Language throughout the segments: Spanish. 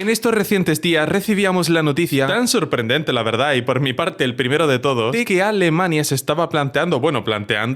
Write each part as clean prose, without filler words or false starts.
En estos recientes días recibíamos la noticia, tan sorprendente la verdad, y por mi parte el primero de todos, de que Alemania se estaba planteando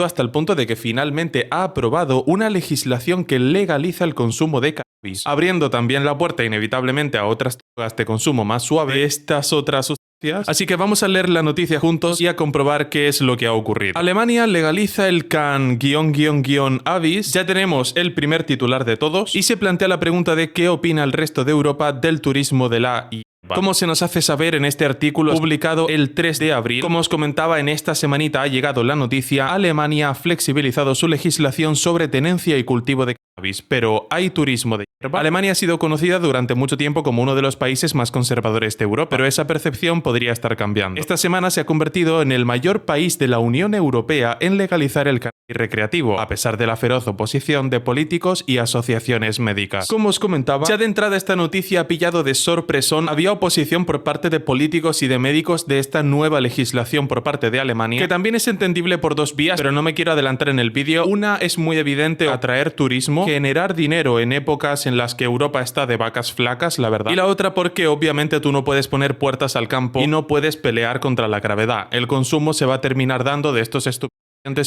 hasta el punto de que finalmente ha aprobado una legislación que legaliza el consumo de cannabis, abriendo también la puerta inevitablemente a otras drogas de consumo más suave de estas otras sustancias. Así que vamos a leer la noticia juntos y a comprobar qué es lo que ha ocurrido. Alemania legaliza el cannabis. Ya tenemos el primer titular de todos y se plantea la pregunta de qué opina el resto de Europa del turismo de la hierba. Como se nos hace saber en este artículo publicado el 3 de abril, como os comentaba, en esta semanita ha llegado la noticia, Alemania ha flexibilizado su legislación sobre tenencia y cultivo de cannabis, pero ¿hay turismo de hierba? Alemania ha sido conocida durante mucho tiempo como uno de los países más conservadores de Europa, pero esa percepción podría estar cambiando. Esta semana se ha convertido en el mayor país de la Unión Europea en legalizar el cannabis recreativo, a pesar de la feroz oposición de políticos y asociaciones médicas. Como os comentaba, ya de entrada esta noticia ha pillado de sorpresón. Había oposición por parte de políticos y de médicos de esta nueva legislación por parte de Alemania, que también es entendible por dos vías, pero no me quiero adelantar en el vídeo. Una es muy evidente: atraer turismo, generar dinero en épocas en las que Europa está de vacas flacas, la verdad. Y la otra porque obviamente tú no puedes poner puertas al campo y no puedes pelear contra la gravedad. El consumo se va a terminar dando de estos estupefacientes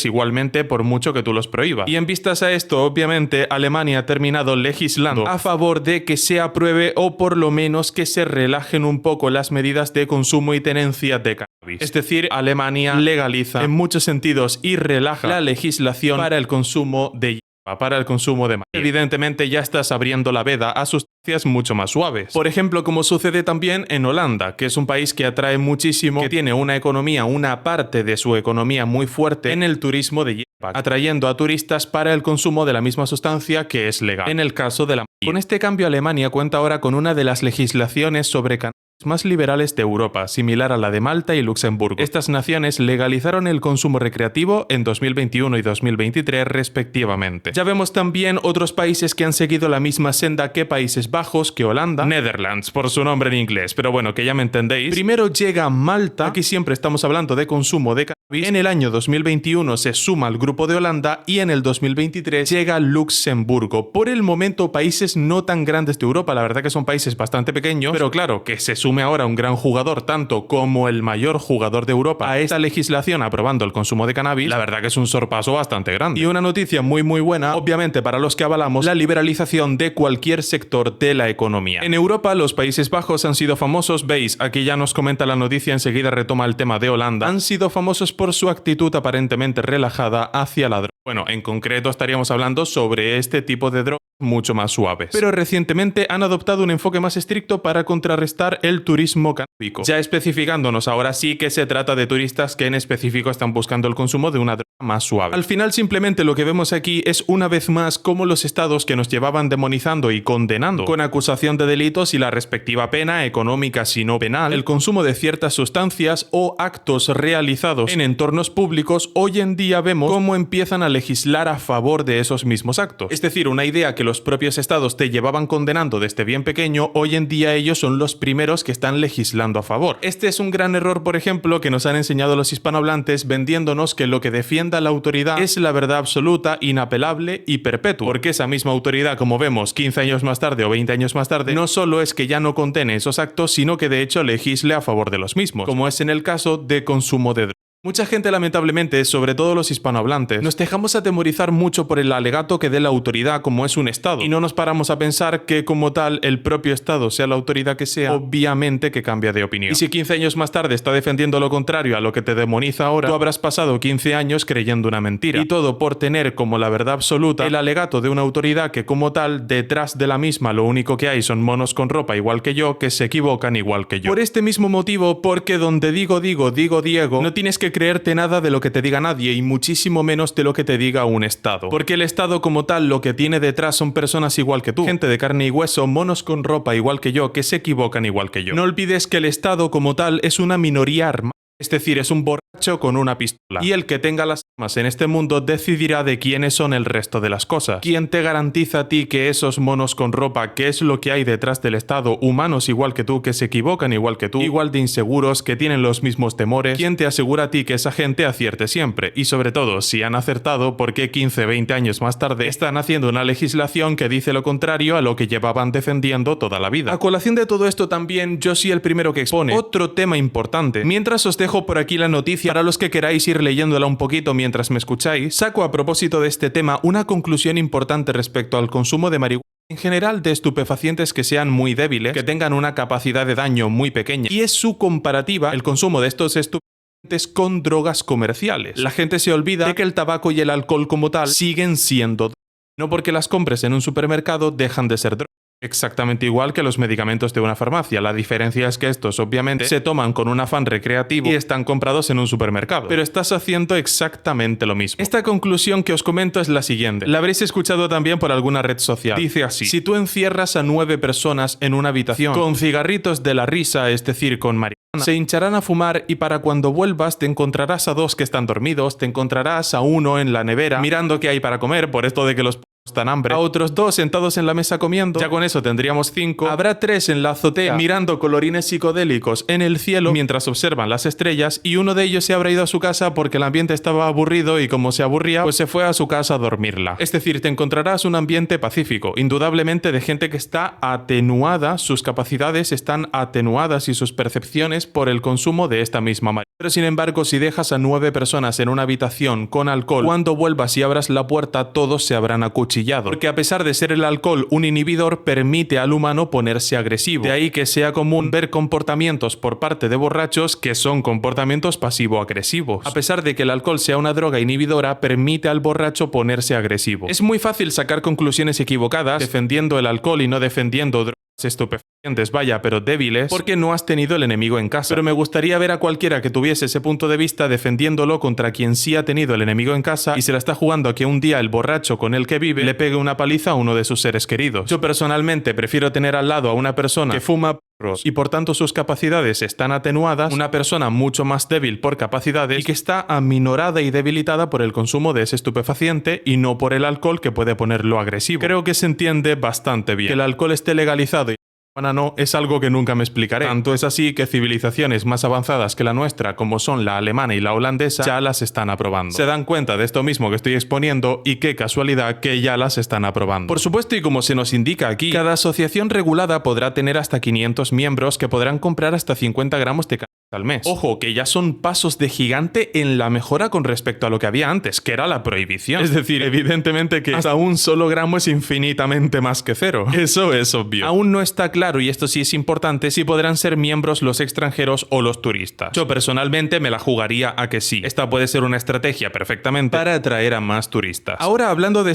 igualmente, por mucho que tú los prohíbas. Y en vistas a esto, obviamente, Alemania ha terminado legislando a favor de que se apruebe, o por lo menos que se relajen un poco las medidas de consumo y tenencia de cannabis. Es decir, Alemania legaliza en muchos sentidos y relaja la legislación para el consumo de hierba, para el consumo de marihuana. Evidentemente ya estás abriendo la veda a sustancias mucho más suaves. Por ejemplo, como sucede también en Holanda, que es un país que atrae muchísimo, que tiene una parte de su economía muy fuerte en el turismo de hierba, atrayendo a turistas para el consumo de la misma sustancia que es legal, en el caso de la marihuana. Con este cambio, Alemania cuenta ahora con una de las legislaciones sobre cannabis más liberales de Europa, similar a la de Malta y Luxemburgo. Estas naciones legalizaron el consumo recreativo en 2021 y 2023 respectivamente. Ya vemos también otros países que han seguido la misma senda que Países Bajos, que Holanda, Netherlands por su nombre en inglés, pero bueno, que ya me entendéis. Primero llega Malta, aquí siempre estamos hablando de consumo de cannabis. En el año 2021 se suma al grupo de Holanda y en el 2023 llega Luxemburgo. Por el momento, países no tan grandes de Europa, la verdad que son países bastante pequeños, pero claro, que se sume ahora un gran jugador, tanto como el mayor jugador de Europa, a esta legislación aprobando el consumo de cannabis, la verdad que es un sorpaso bastante grande. Y una noticia muy buena, obviamente, para los que avalamos la liberalización de cualquier sector de la economía. En Europa, los Países Bajos han sido famosos, veis, aquí ya nos comenta la noticia, enseguida retoma el tema de Holanda, han sido famosos por su actitud aparentemente relajada hacia la droga. Bueno, en concreto estaríamos hablando sobre este tipo de drogas mucho más suaves. Pero recientemente han adoptado un enfoque más estricto para contrarrestar el turismo canábico, ya especificándonos ahora sí que se trata de turistas que en específico están buscando el consumo de una droga más suave. Al final, simplemente lo que vemos aquí es una vez más cómo los estados que nos llevaban demonizando y condenando con acusación de delitos y la respectiva pena económica si no penal, el consumo de ciertas sustancias o actos realizados en entornos públicos, hoy en día vemos cómo empiezan a legislar a favor de esos mismos actos. Es decir, una idea que los propios estados te llevaban condenando desde bien pequeño, hoy en día ellos son los primeros que están legislando a favor. Este es un gran error, por ejemplo, que nos han enseñado los hispanohablantes, vendiéndonos que lo que defienda la autoridad es la verdad absoluta, inapelable y perpetua. Porque esa misma autoridad, como vemos 15 años más tarde o 20 años más tarde, no solo es que ya no condene esos actos, sino que de hecho legisle a favor de los mismos, como es en el caso de consumo de drogas. Mucha gente, lamentablemente, sobre todo los hispanohablantes, nos dejamos atemorizar mucho por el alegato que dé la autoridad como es un estado, y no nos paramos a pensar que como tal el propio estado, sea la autoridad que sea, obviamente que cambia de opinión. Y si 15 años más tarde está defendiendo lo contrario a lo que te demoniza ahora, tú habrás pasado 15 años creyendo una mentira. Y todo por tener como la verdad absoluta el alegato de una autoridad que como tal, detrás de la misma lo único que hay son monos con ropa igual que yo, que se equivocan igual que yo. Por este mismo motivo, porque donde digo Diego, no tienes que creerte nada de lo que te diga nadie, y muchísimo menos de lo que te diga un estado. Porque el estado como tal lo que tiene detrás son personas igual que tú, gente de carne y hueso, monos con ropa igual que yo, que se equivocan igual que yo. No olvides que el estado como tal es una minoría armada Es decir, es un borracho con una pistola. Y el que tenga las armas en este mundo decidirá de quiénes son el resto de las cosas. ¿Quién te garantiza a ti que esos monos con ropa, qué es lo que hay detrás del Estado, humanos igual que tú, que se equivocan igual que tú, igual de inseguros, que tienen los mismos temores? ¿Quién te asegura a ti que esa gente acierte siempre? Y sobre todo, si han acertado, ¿por qué 15, 20 años más tarde están haciendo una legislación que dice lo contrario a lo que llevaban defendiendo toda la vida? A colación de todo esto también, yo soy el primero que expone otro tema importante. Mientras os dejo por aquí la noticia, para los que queráis ir leyéndola un poquito mientras me escucháis, saco a propósito de este tema una conclusión importante respecto al consumo de marihuana. En general, de estupefacientes que sean muy débiles, que tengan una capacidad de daño muy pequeña, y es su comparativa el consumo de estos estupefacientes con drogas comerciales. La gente se olvida de que el tabaco y el alcohol como tal siguen siendo drogas. No porque las compres en un supermercado dejan de ser drogas. Exactamente igual que los medicamentos de una farmacia. La diferencia es que estos obviamente se toman con un afán recreativo y están comprados en un supermercado. Pero estás haciendo exactamente lo mismo. Esta conclusión que os comento es la siguiente. La habréis escuchado también por alguna red social. Dice así: si tú encierras a 9 personas en una habitación con cigarritos de la risa, es decir, con marihuana, se hincharán a fumar y para cuando vuelvas te encontrarás a 2 que están dormidos, te encontrarás a 1 en la nevera mirando qué hay para comer, por esto de que los están hambre, a otros 2 sentados en la mesa comiendo, ya con eso tendríamos 5, habrá 3 en la azotea mirando colorines psicodélicos en el cielo mientras observan las estrellas y uno de ellos se habrá ido a su casa porque el ambiente estaba aburrido y como se aburría, pues se fue a su casa a dormirla. Es decir, te encontrarás un ambiente pacífico, indudablemente de gente que está atenuada, sus capacidades están atenuadas y sus percepciones por el consumo de esta misma marihuana. Pero sin embargo, si dejas a 9 personas en una habitación con alcohol, cuando vuelvas y abras la puerta, todos se habrán acuchillado. Porque a pesar de ser el alcohol un inhibidor, permite al humano ponerse agresivo. De ahí que sea común ver comportamientos por parte de borrachos que son comportamientos pasivo-agresivos. A pesar de que el alcohol sea una droga inhibidora, permite al borracho ponerse agresivo. Es muy fácil sacar conclusiones equivocadas defendiendo el alcohol y no defendiendo drogas estupefacientes, vaya, pero débiles, porque no has tenido el enemigo en casa. Pero me gustaría ver a cualquiera que tuviese ese punto de vista defendiéndolo contra quien sí ha tenido el enemigo en casa y se la está jugando a que un día el borracho con el que vive le pegue una paliza a uno de sus seres queridos. Yo personalmente prefiero tener al lado a una persona que fuma y por tanto sus capacidades están atenuadas, una persona mucho más débil por capacidades y que está aminorada y debilitada por el consumo de ese estupefaciente y no por el alcohol que puede ponerlo agresivo. Creo que se entiende bastante bien. Que el alcohol esté legalizado y no, es algo que nunca me explicaré. Tanto es así que civilizaciones más avanzadas que la nuestra, como son la alemana y la holandesa, ya las están aprobando. Se dan cuenta de esto mismo que estoy exponiendo y qué casualidad que ya las están aprobando. Por supuesto, y como se nos indica aquí, cada asociación regulada podrá tener hasta 500 miembros que podrán comprar hasta 50 gramos de cannabis al mes. Ojo, que ya son pasos de gigante en la mejora con respecto a lo que había antes, que era la prohibición. Es decir, evidentemente que hasta un solo gramo es infinitamente más que cero. Eso es obvio. Aún no está claro, y esto sí es importante, si podrán ser miembros los extranjeros o los turistas. Yo personalmente me la jugaría a que sí. Esta puede ser una estrategia perfectamente para atraer a más turistas. Ahora, hablando de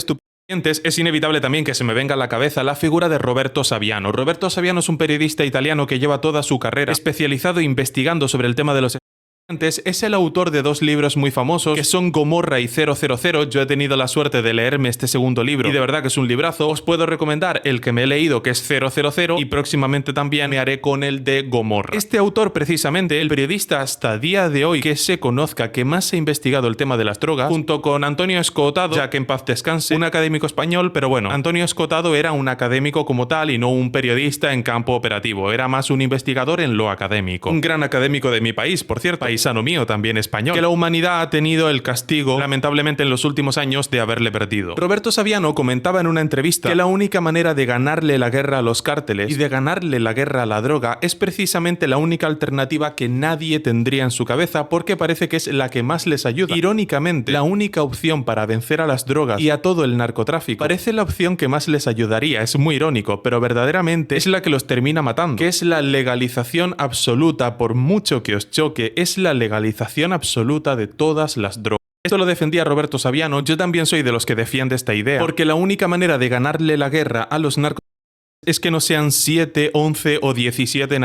es inevitable también que se me venga a la cabeza la figura de Roberto Saviano. Roberto Saviano es un periodista italiano que lleva toda su carrera especializado investigando sobre el tema de los es el autor de 2 libros muy famosos que son Gomorra y 000. Yo he tenido la suerte de leerme este segundo libro y de verdad que es un librazo. Os puedo recomendar el que me he leído, que es 000, y próximamente también me haré con el de Gomorra. Este autor, precisamente, el periodista hasta día de hoy que se conozca que más ha investigado el tema de las drogas, junto con Antonio Escotado, ya que en paz descanse, un académico español, pero bueno, Antonio Escotado era un académico como tal y no un periodista en campo operativo, era más un investigador en lo académico. Un gran académico de mi país, por cierto, paisano mío, también español, que la humanidad ha tenido el castigo, lamentablemente en los últimos años, de haberle perdido. Roberto Saviano comentaba en una entrevista que la única manera de ganarle la guerra a los cárteles y de ganarle la guerra a la droga es precisamente la única alternativa que nadie tendría en su cabeza porque parece que es la que más les ayuda. Irónicamente, la única opción para vencer a las drogas y a todo el narcotráfico parece la opción que más les ayudaría. Es muy irónico, pero verdaderamente es la que los termina matando, que es la legalización absoluta. Por mucho que os choque, es la legalización absoluta de todas las drogas. Esto lo defendía Roberto Saviano. Yo también soy de los que defiende esta idea, porque la única manera de ganarle la guerra a los narcotráficos es que no sean 7, 11 o 17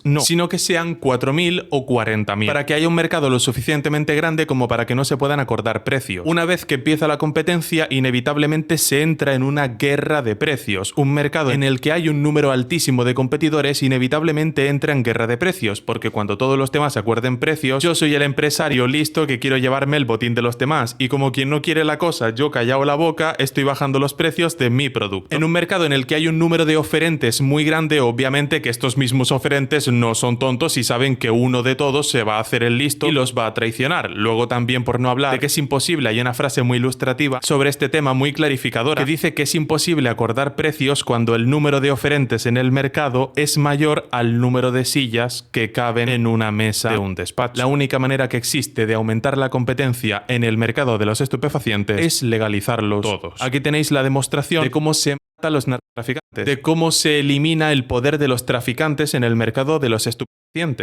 no, sino que sean 4.000 o 40.000, para que haya un mercado lo suficientemente grande como para que no se puedan acordar precios. Una vez que empieza la competencia, inevitablemente se entra en una guerra de precios. Un mercado en el que hay un número altísimo de competidores inevitablemente entra en guerra de precios, porque cuando todos los demás acuerden precios, yo soy el empresario listo que quiero llevarme el botín de los demás, y como quien no quiere la cosa, yo callado la boca, estoy bajando los precios de mi producto. En un mercado en el que hay un número de oferentes muy grande, obviamente que estos mismos oferentes no son tontos y saben que uno de todos se va a hacer el listo y los va a traicionar. Luego también, por no hablar de que es imposible, hay una frase muy ilustrativa sobre este tema muy clarificadora que dice que es imposible acordar precios cuando el número de oferentes en el mercado es mayor al número de sillas que caben en una mesa de un despacho. La única manera que existe de aumentar la competencia en el mercado de los estupefacientes es legalizarlos todos. Aquí tenéis la demostración de cómo se a los narcotraficantes, de cómo se elimina el poder de los traficantes en el mercado de los estupefacientes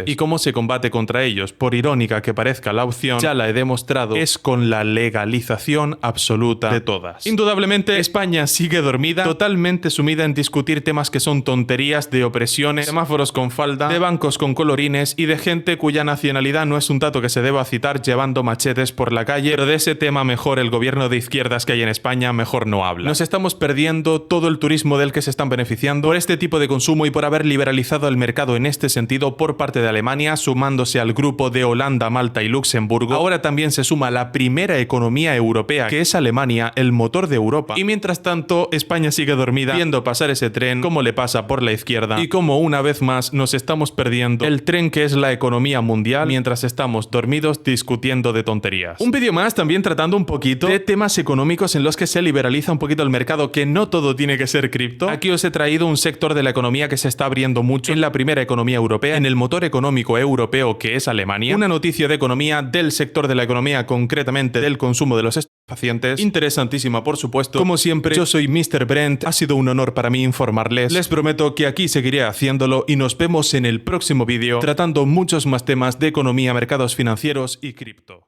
y cómo se combate contra ellos. Por irónica que parezca la opción, ya la he demostrado, es con la legalización absoluta de todas. Indudablemente, España sigue dormida, totalmente sumida en discutir temas que son tonterías de opresiones, semáforos con falda, de bancos con colorines y de gente cuya nacionalidad no es un dato que se deba citar llevando machetes por la calle, pero de ese tema mejor el gobierno de izquierdas que hay en España mejor no habla. Nos estamos perdiendo todo el turismo del que se están beneficiando por este tipo de consumo y por haber liberalizado el mercado en este sentido por parte de Alemania, sumándose al grupo de Holanda, Malta y Luxemburgo. Ahora también se suma la primera economía europea, que es Alemania, el motor de Europa. Y mientras tanto, España sigue dormida, viendo pasar ese tren, como le pasa por la izquierda, y como una vez más nos estamos perdiendo el tren que es la economía mundial, mientras estamos dormidos discutiendo de tonterías. Un vídeo más también tratando un poquito de temas económicos en los que se liberaliza un poquito el mercado, que no todo tiene que ser cripto. Aquí os he traído un sector de la economía que se está abriendo mucho en la primera economía europea, en el motor económico europeo que es Alemania. Una noticia de economía del sector de la economía, concretamente del consumo de los estupefacientes. Interesantísima, por supuesto. Como siempre, yo soy Mr. Brent. Ha sido un honor para mí informarles. Les prometo que aquí seguiré haciéndolo y nos vemos en el próximo vídeo tratando muchos más temas de economía, mercados financieros y cripto.